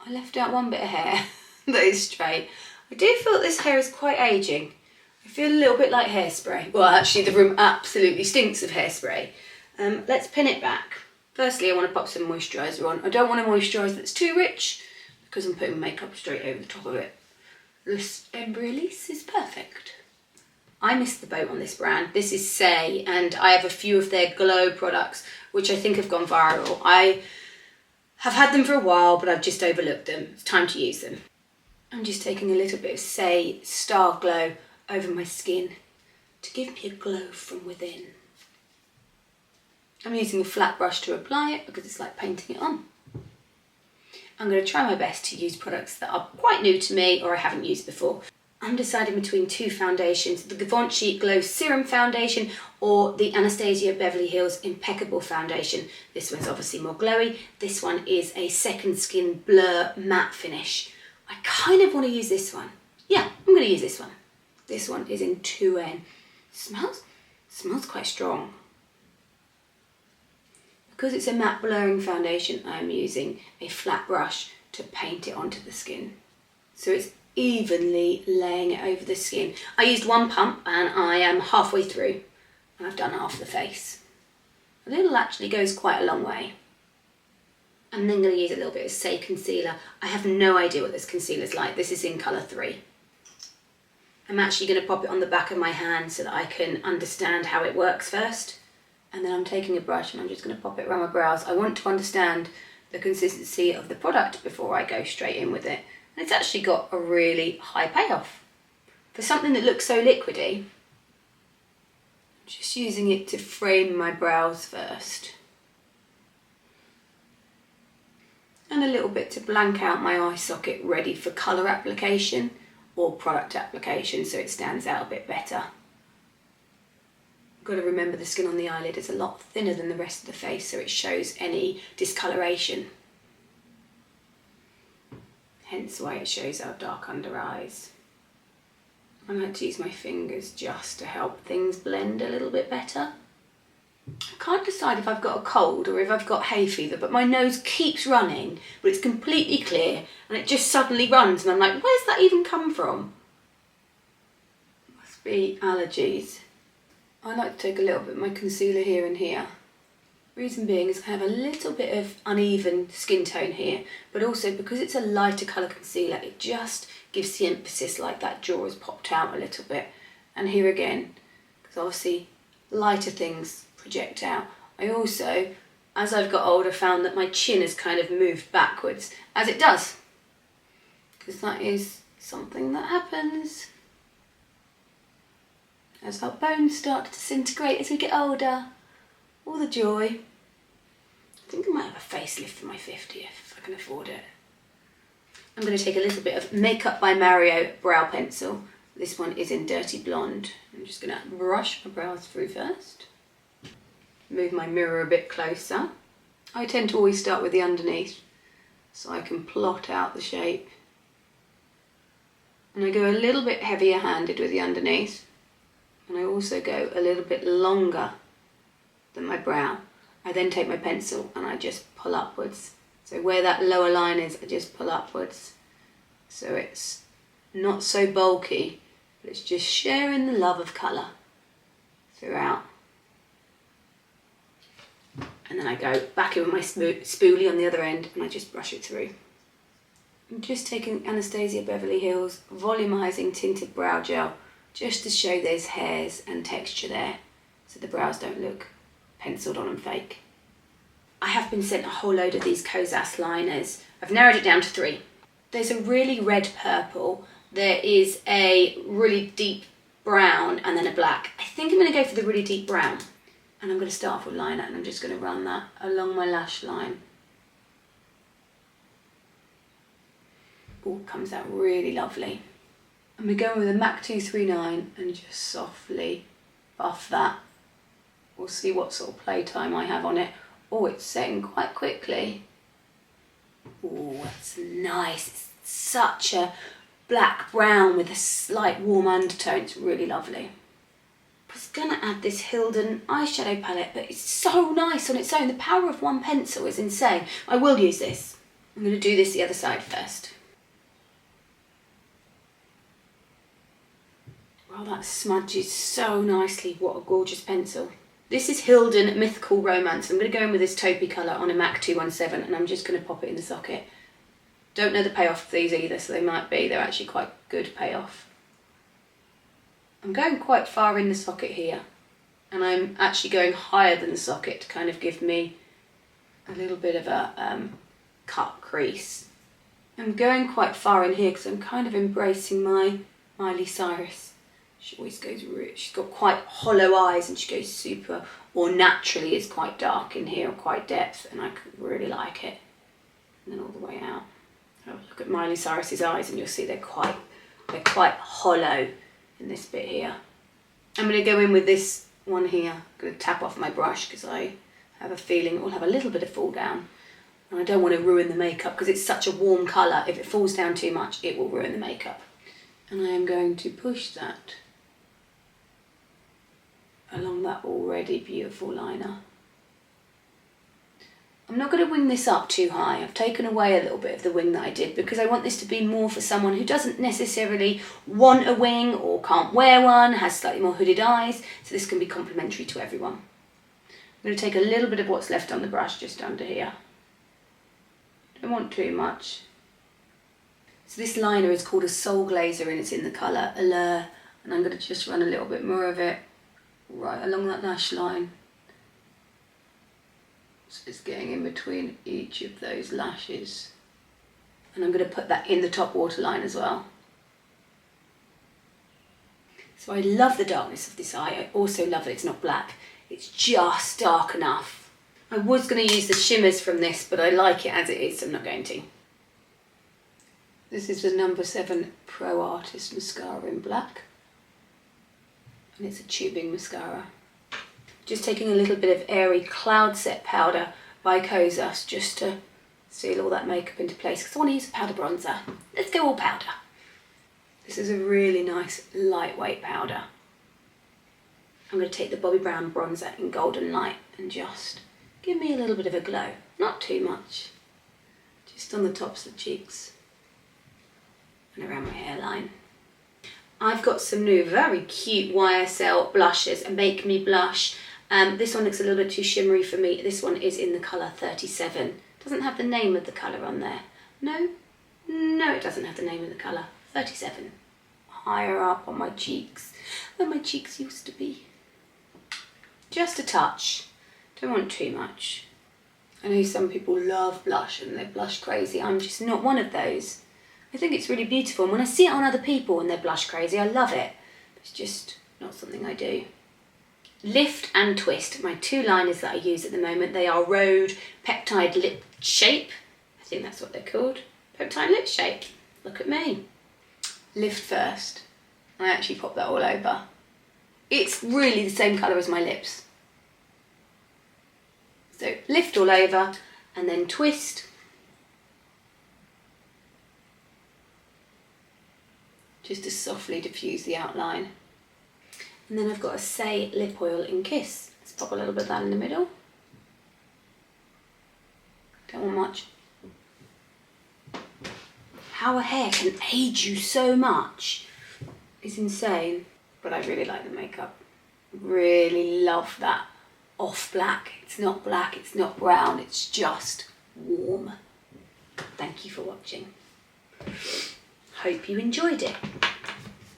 I left out one bit of hair that is straight. I do feel this hair is quite aging. I feel a little bit like hairspray. Well, actually the room absolutely stinks of hairspray. Let's pin it back. Firstly, I want to pop some moisturiser on. I don't want a moisturiser that's too rich because I'm putting makeup straight over the top of it. This Embryolisse is perfect. I missed the boat on this brand. This is Say, and I have a few of their glow products, which I think have gone viral. I have had them for a while, but I've just overlooked them. It's time to use them. I'm just taking a little bit of Say Star Glow over my skin to give me a glow from within. I'm using a flat brush to apply it because it's like painting it on. I'm going to try my best to use products that are quite new to me or I haven't used before. I'm deciding between two foundations, the Givenchy Glow Serum Foundation or the Anastasia Beverly Hills Impeccable Foundation. This one's obviously more glowy. This one is a Second Skin Blur Matte Finish. I kind of want to use this one. Yeah, I'm going to use this one. This one is in 2N. Smells quite strong. Because it's a matte blurring foundation, I'm using a flat brush to paint it onto the skin. So it's evenly laying it over the skin. I used one pump and I am halfway through and I've done half the face. A little actually goes quite a long way. I'm then going to use a little bit of Say Concealer. I have no idea what this concealer's like. This is in colour 3. I'm actually going to pop it on the back of my hand so that I can understand how it works first. And then I'm taking a brush and I'm just going to pop it around my brows. I want to understand the consistency of the product before I go straight in with it. And it's actually got a really high payoff. For something that looks so liquidy, I'm just using it to frame my brows first. And a little bit to blank out my eye socket ready for colour application or product application so it stands out a bit better. Got to remember the skin on the eyelid is a lot thinner than the rest of the face so it shows any discoloration. Hence why it shows our dark under eyes. I like to use my fingers just to help things blend a little bit better. I can't decide if I've got a cold or if I've got hay fever, but my nose keeps running, but it's completely clear and it just suddenly runs and I'm like, where's that even come from? Must be allergies. I like to take a little bit of my concealer here and here. Reason being is I have a little bit of uneven skin tone here, but also because it's a lighter colour concealer, it just gives the emphasis like that jaw has popped out a little bit. And here again, because obviously lighter things project out. I also, as I've got older, found that my chin has kind of moved backwards, as it does, because that is something that happens as our bones start to disintegrate as we get older. All the joy. I think I might have a facelift for my 50th if I can afford it. I'm going to take a little bit of Makeup by Mario brow pencil. This one is in Dirty Blonde. I'm just going to brush my brows through first. Move my mirror a bit closer. I tend to always start with the underneath so I can plot out the shape. And I go a little bit heavier handed with the underneath. And I also go a little bit longer than my brow. I then take my pencil and I just pull upwards. So where that lower line is, I just pull upwards. So it's not so bulky, but it's just sharing the love of colour throughout. And then I go back in with my spoolie on the other end and I just brush it through. I'm just taking Anastasia Beverly Hills Volumizing Tinted Brow Gel just to show there's hairs and texture there so the brows don't look penciled on and fake. I have been sent a whole load of these Kosas liners. I've narrowed it down to 3. There's a really red purple, there is a really deep brown and then a black. I think I'm going to go for the really deep brown. And I'm going to start off with liner and I'm just going to run that along my lash line. Oh, comes out really lovely. And we're going with a MAC 239 and just softly buff that. We'll see what sort of playtime I have on it. Oh, it's setting quite quickly. Oh, that's nice. It's such a black brown with a slight warm undertone. It's really lovely. I was going to add this Hilden eyeshadow palette, but it's so nice on its own. The power of one pencil is insane. I will use this. I'm going to do this the other side first. Wow, that smudges so nicely. What a gorgeous pencil. This is Hilden Mythical Romance. I'm going to go in with this taupey colour on a MAC 217 and I'm just going to pop it in the socket. Don't know the payoff of these either, so they might be. They're actually quite good payoff. I'm going quite far in the socket here. And I'm actually going higher than the socket to kind of give me a little bit of a cut crease. I'm going quite far in here because I'm kind of embracing my Miley Cyrus. She always goes rich. She's got quite hollow eyes and she goes super, or naturally is quite dark in here, or quite depth, and I really like it. And then all the way out. Oh, look at Miley Cyrus's eyes and you'll see they're quite hollow in this bit here. I'm going to go in with this one here. I'm going to tap off my brush because I have a feeling it will have a little bit of fall down. And I don't want to ruin the makeup because it's such a warm colour. If it falls down too much, it will ruin the makeup. And I am going to push that along that already beautiful liner. I'm not going to wing this up too high. I've taken away a little bit of the wing that I did because I want this to be more for someone who doesn't necessarily want a wing or can't wear one, has slightly more hooded eyes, so this can be complementary to everyone. I'm going to take a little bit of what's left on the brush just under here. Don't want too much. So this liner is called a Soul Glazer and it's in the colour Allure, and I'm going to just run a little bit more of it right along that lash line. So it's getting in between each of those lashes. And I'm going to put that in the top waterline as well. So I love the darkness of this eye. I also love that it's not black. It's just dark enough. I was going to use the shimmers from this, but I like it as it is, so I'm not going to. This is the number 7 Pro Artist mascara in black. And it's a tubing mascara. Just taking a little bit of Airy Cloud Set powder by Kosas just to seal all that makeup into place because I want to use a powder bronzer. Let's go all powder. This is a really nice lightweight powder. I'm going to take the Bobbi Brown bronzer in Golden Light and just give me a little bit of a glow. Not too much. Just on the tops of the cheeks and around my hairline. I've got some new very cute YSL blushes, a Make Me Blush. This one looks a little bit too shimmery for me. This one is in the colour 37. Doesn't have the name of the colour on there. No, it doesn't have the name of the colour. 37. Higher up on my cheeks, where my cheeks used to be. Just a touch. Don't want too much. I know some people love blush and they're blush crazy. I'm just not one of those. I think it's really beautiful, and when I see it on other people and they're blush crazy, I love it. It's just not something I do. Lift and Twist, my 2 liners that I use at the moment. They are Rhode Peptide Lip Shape. I think that's what they're called. Peptide Lip Shape. Look at me. Lift first. I actually pop that all over. It's really the same colour as my lips. So lift all over and then twist. Just to softly diffuse the outline. And then I've got a Say Lip Oil in Kiss. Let's pop a little bit of that in the middle. Don't want much. How a hair can age you so much is insane. But I really like the makeup. Really love that off black. It's not black, it's not brown, it's just warm. Thank you for watching. Hope you enjoyed it.